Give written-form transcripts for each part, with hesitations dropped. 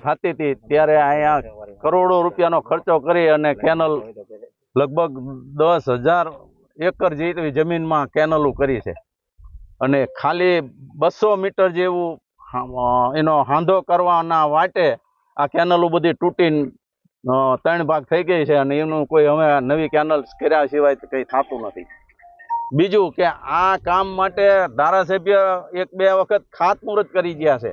થતી હતી ત્યારે અહીંયા કરોડો રૂપિયાનો ખર્ચો કરી અને કેનલ લગભગ 10,000 એકર જેટલી જમીનમાં કેનલો કરી છે અને ખાલી 200 મીટર જેવું એનો હાંધો કરવાના વાટે આ કેનલો બધી તૂટીને 3 ભાગ થઈ ગઈ છે અને એનું કોઈ હવે નવી કેનલ કર્યા સિવાય કંઈ થતું નથી। બીજું કે આ કામ માટે ધારાસભ્ય 1-2 વખત ખાતમુહૂર્ત કરી ગયા છે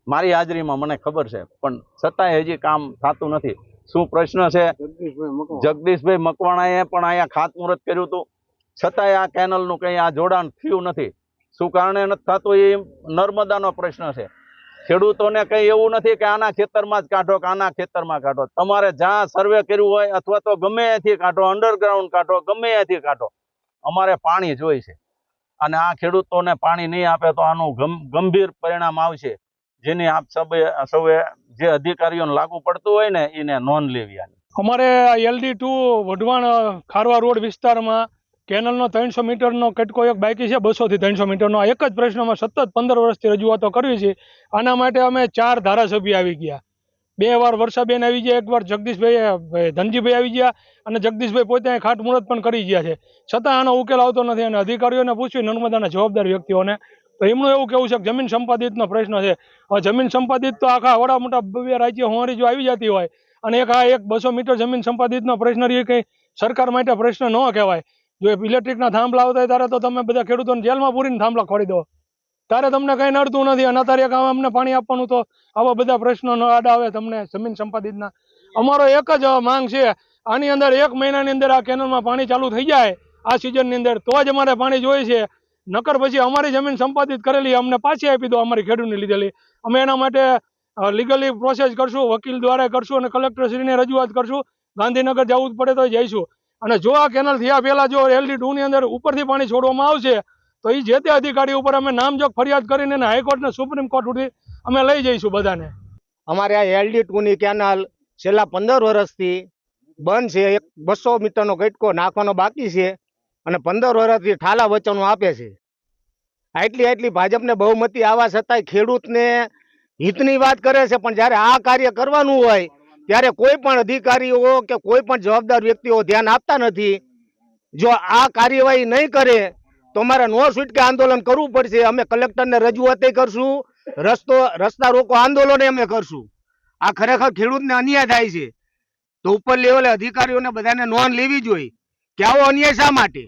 મારી હાજરીમાં, મને ખબર છે, પણ છતાંય હજી કામ થતું નથી। શું પ્રશ્ન છે? જગદીશભાઈ મકવાણાએ પણ અહીંયા ખાતમુહૂર્ત કર્યું હતું, છતાંય આ કેનલનું કંઈ આ જોડાણ થયું નથી। શું કારણે નથી થતું એ નર્મદાનો પ્રશ્ન છે। ખેડૂતોને કંઈ એવું નથી કે આના ખેતરમાં જ કાઢો કે આના ખેતરમાં કાઢો, તમારે જ્યાં સર્વે કર્યું હોય અથવા તો ગમે ત્યાંથી કાઢો, અંડરગ્રાઉન્ડ કાઢો, ગમે ત્યાંથી કાઢો, અમારે પાણી જોઈએ છે અને આ ખેડૂતોને પાણી નહીં આપે તો આનું ગંભીર પરિણામ આવશે, જેની આપ સૌએ જે અધિકારીઓને લાગુ પડતું હોય ને એને નોંધ લેવી। અમારે LD2 વઢવાણ ખારવા રોડ વિસ્તારમાં કેનલનો 300 મીટરનો કટકો એક બાકી છે, 200 થી 300 મીટરનો। આ એક જ પ્રશ્નમાં સતત 15 વર્ષથી રજૂઆતો કરવી છે। આના માટે અમે 4 ધારાસભ્ય આવી ગયા, 2 વાર વર્ષાબેન આવી ગયા, 1 વાર જગદીશભાઈ ધનજીભાઈ આવી ગયા અને જગદીશભાઈ પોતે ખાતમુહૂર્ત પણ કરી ગયા છે, છતાં આનો ઉકેલ આવતો નથી। અને અધિકારીઓને પૂછ્યું, નર્મદાના જવાબદાર વ્યક્તિઓને, તો એમનું એવું કહેવું છે કે જમીન સંપાદિતનો પ્રશ્ન છે। હવે જમીન સંપાદિત તો આખા વડા મોટા 2 રાજ્ય હોવારી જો આવી જતી હોય અને એક 200 મીટર જમીન સંપાદિતનો પ્રશ્ન એ કંઈ સરકાર માટે પ્રશ્ન ન કહેવાય। જો ઇલેક્ટ્રિકના થાંભલા આવતા હોય ત્યારે તો તમે બધા ખેડૂતોને જેલમાં પૂરીને થાંભલા ખોડી દો, ત્યારે તમને કંઈ નડતું નથી અને અત્યારે અમને પાણી આપવાનું તો આવા બધા પ્રશ્નો ન આડા આવે તમને જમીન સંપાદિતના। અમારો એક જ માંગ છે, આની અંદર 1 મહિનાની અંદર આ કેનલમાં પાણી ચાલુ થઈ જાય આ સિઝનની અંદર તો જ અમારે પાણી જોઈએ છે, નકર પછી અમારી જમીન સંપાદિત કરેલી અમને પાછી આપી દો, અમારી ખેડૂતને લીધેલી। અમે એના માટે લીગલી પ્રોસેસ કરશું, વકીલ દ્વારા કરશું અને કલેક્ટરશ્રીને રજૂઆત કરશું, ગાંધીનગર જવું પડે તો જઈશું। અને જો આ કેનલ થયા પહેલા જો LD2 ની અંદર ઉપરથી પાણી છોડવામાં આવશે તો એ જે તે અધિકારી ઉપર અમે નામજોગ ફરિયાદ કરીને હાઈકોર્ટ ને સુપ્રીમ કોર્ટ સુધી અમે લઈ જઈશું બધાને। અમારે આ LD2 ની કેનાલ છેલ્લા 15 વર્ષથી બંધ છે, 200 મીટરનો કટકો નાખવાનો બાકી છે અને 15 વર્ષથી ઠાલા વચનો આપે છે। આટલી ભાજપને બહુમતી આવવા છતાંય ખેડૂતને હિતની વાત કરે છે, પણ જ્યારે આ કાર્ય કરવાનું હોય ત્યારે કોઈ પણ અધિકારીઓ કે કોઈ પણ જવાબદાર વ્યક્તિઓ ધ્યાન આપતા નથી। જો આ કાર્યવાહી નહીં કરે તો અમારે નો છૂટકે આંદોલન કરવું પડશે। અમે કલેક્ટરને રજૂઆત કરશું, રસ્તા રોકો આંદોલન અમે કરશું। આ ખરેખર ખેડૂતને અન્યાય થાય છે, તો ઉપર લેવલે અધિકારીઓને બધાને નોંધ લેવી જોઈએ કે આવો અન્યાય શા માટે।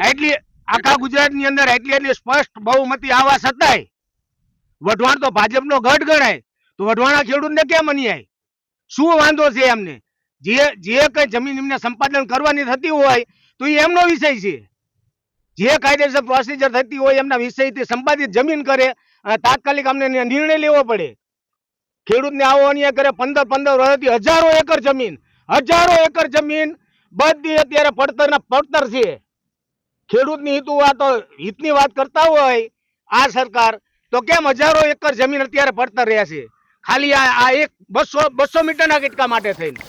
એટલી આખા ગુજરાતની અંદર એટલી સ્પષ્ટ બહુમતી આવવા છતાંય વઢવાણ તો ભાજપનો ગઢ ગણાય, તો વઢવાણના ખેડૂતને કેમ અન્યાય? શું વાંધો છે એમને? જે કઈ જમીન એમને સંપાદન કરવાની થતી હોય તો એ એમનો વિષય છે, જે કાયદેસર પ્રોસિજર થતી હોય એમના વિષયથી સંપાદિત જમીન કરે અને તાત્કાલિક અમને નિર્ણય લેવો પડે। ખેડૂતને આવો અન્યાય કરે, 15 વર્ષથી હજારો એકર જમીન બધી અત્યારે પડતર છે। ખેડૂતની હિતની વાત કરતા હોય આ સરકાર તો કેમ હજારો એકર જમીન અત્યારે પડતર રહ્યા છે, ખાલી આ 200 મીટરના કટકા માટે થઈને।